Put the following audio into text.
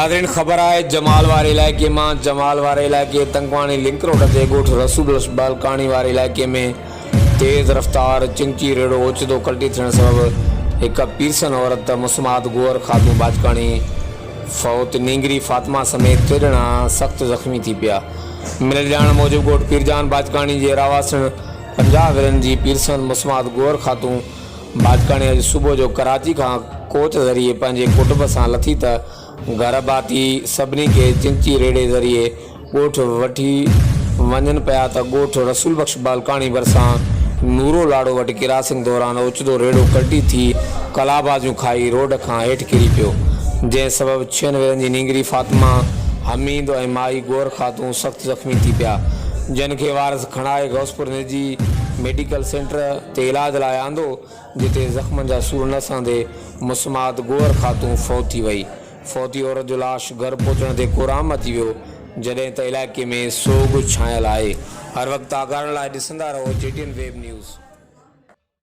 नाज़रीन ख़बर है जमाल वारे इलाइक़े में तंगवाणी लिंक रोड ते ॻोठ रसूल बालकानी वारे इलाइक़े में तेज़ रफ्तार चिंची रेड़ो ओचितो कल्टी थियण सबब एक पीरसन औरत मुस्मात गोवर खातून बाजकानी फौत नींगरी फातिमा समेत 3 ॼणा सख्त ज़ख्मी थी पिया। मिलियल ॼाण मूजिब ॻोठ पीरजान बाजकानी जे रावासण 50 वेरनि जी पीरसन मुस्मात गोवर खातून बाजकानी अॼु सुबुह जो कराची खां कोच ज़रिए पंहिंजे कुटुंब सां लथी त घर बाती सभिनी के चिंची रेड़े ज़रिए ॻोठ वठी वञनि पिया त ॻोठ रसूल बख्श बालकानी भरिसां नूरो लाड़ो वटि किरासिंग दौरान ओचितो रेड़ो कल्टी थी कलाबाजियूं खाई रोड खां हेठि किरी पियो, जंहिं सबब 6 वेरनि जी नींगरी फातिमा हमीद ऐं माई गोवर खातून सख़्त ज़ख्मी थी पिया, जिन खे वारस खणाए गौसपुर निजी मेडिकल सेंटर ते इलाज लाइ आंदो, जिते ज़ख़्मनि जा सूर न सहंदे मुस्मात गोवर खातून फौत थी वई। फौती औरत जो लाश घर पहुचण ते कोराम अची वियो, जॾहिं त इलाइक़े में सोग छायल आहे। हर वक़्तु आगाहण लाइ ॾिसंदा रहो JTN वेब न्यूज़।